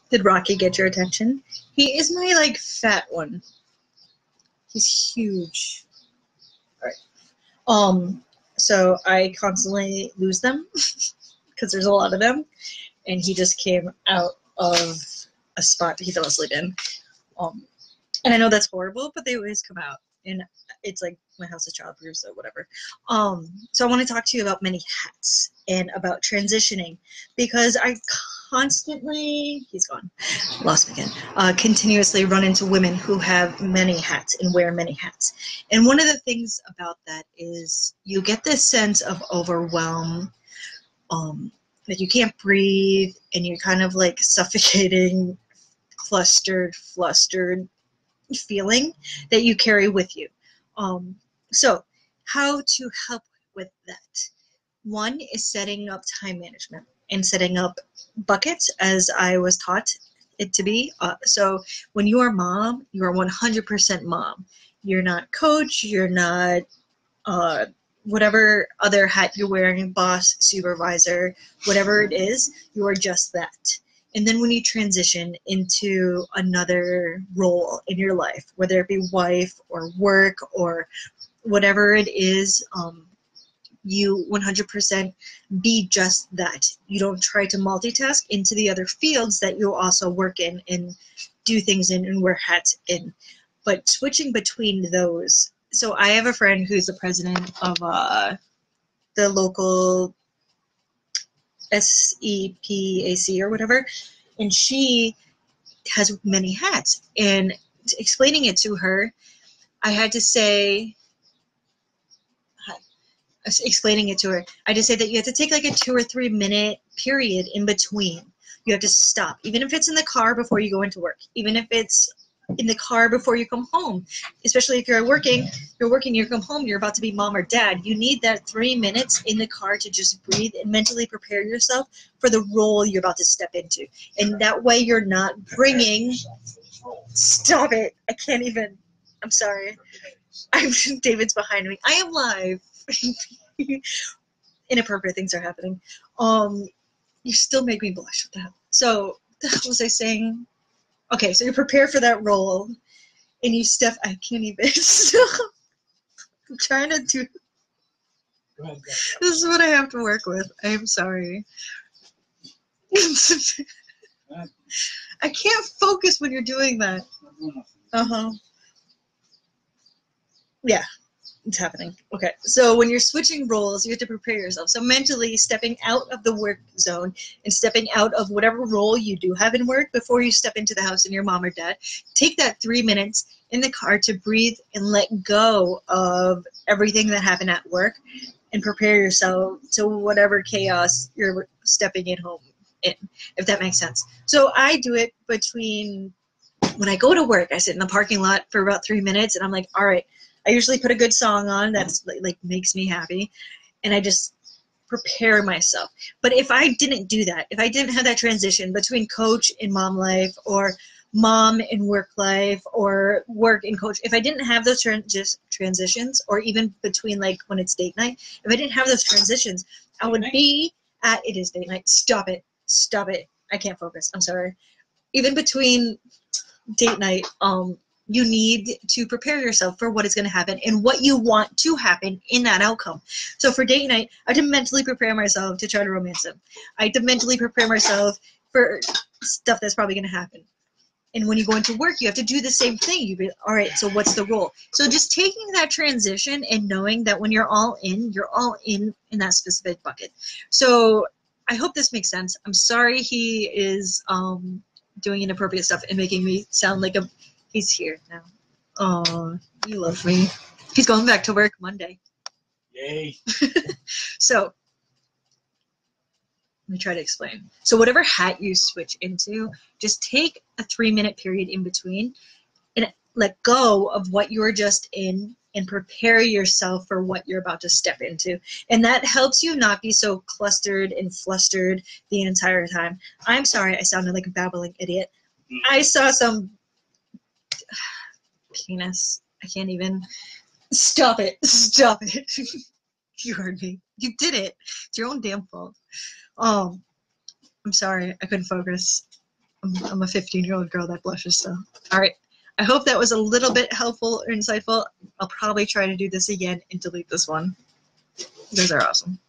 Did Rocky get your attention? He is my like fat one. He's huge. All right. So I constantly lose them because there's a lot of them, and he just came out of a spot that he fell asleep in. Um, and I know that's horrible, but they always come out, and it's like my house is childproof, so whatever. So I want to talk to you about many hats and about transitioning because I constantly, he's gone, lost me again, continuously run into women who have many hats and wear many hats. And one of the things about that is you get this sense of overwhelm, that you can't breathe and you're kind of like suffocating, clustered, flustered feeling that you carry with you. So how to help with that? One is setting up time management and setting up buckets as I was taught it to be. So when you are mom, you are 100% mom. You're not coach, you're not whatever other hat you're wearing, boss, supervisor, whatever it is, you are just that. And then when you transition into another role in your life, whether it be wife or work or whatever it is, you 100% be just that. You don't try to multitask into the other fields that you also work in and do things in and wear hats in. But switching between those. So I have a friend who's the president of the local SEPAC or whatever, and she has many hats. And explaining it to her, I had to say, explaining it to her, I just say that you have to take like a 2 or 3 minute period in between. You have to stop, even if it's in the car before you go into work, even if it's in the car before you come home, especially if you're working, you come home, you're about to be mom or dad. You need that 3 minutes in the car to just breathe and mentally prepare yourself for the role you're about to step into. And that way you're not bringing, stop it, I can't even, I'm sorry. David's behind me. I am live. Inappropriate things are happening. You still make me blush. What the hell? So, what was I saying? Okay, so you prepare for that role, and you step. I can't even. I'm trying to do. This is what I have to work with. I am sorry. I can't focus when you're doing that. Yeah. It's happening. Okay, so when you're switching roles, you have to prepare yourself. So mentally stepping out of the work zone and stepping out of whatever role you do have in work before you step into the house and your mom or dad, take that 3 minutes in the car to breathe and let go of everything that happened at work and prepare yourself to whatever chaos you're stepping in home in, if that makes sense. So I do it between when I go to work, I sit in the parking lot for about 3 minutes and I'm like, all right, I usually put a good song on that's like makes me happy, and I just prepare myself. But if I didn't do that, if I didn't have that transition between coach and mom life or mom and work life or work and coach, if I didn't have those transitions, or even between like when it's date night, if I didn't have those transitions, I would be at, it is date night, stop it, I can't focus, I'm sorry. Even between date night, you need to prepare yourself for what is going to happen and what you want to happen in that outcome. So for date night, I had to mentally prepare myself to try to romance him. I had to mentally prepare myself for stuff that's probably going to happen. And when you go into work, you have to do the same thing. You be, all right, so what's the role? So just taking that transition and knowing that when you're all in that specific bucket. So I hope this makes sense. I'm sorry he is doing inappropriate stuff and making me sound like a... He's here now. Oh, you love me. He's going back to work Monday. Yay. So, let me try to explain. So whatever hat you switch into, just take a 3 minute period in between and let go of what you were just in and prepare yourself for what you're about to step into. And that helps you not be so clustered and flustered the entire time. I'm sorry, I sounded like a babbling idiot. I saw some... penis. I can't even. Stop it. You heard me. You did it. It's your own damn fault. I'm sorry. I couldn't focus. I'm a 15-year-old girl that blushes, so. All right. I hope that was a little bit helpful or insightful. I'll probably try to do this again and delete this one. You guys are awesome.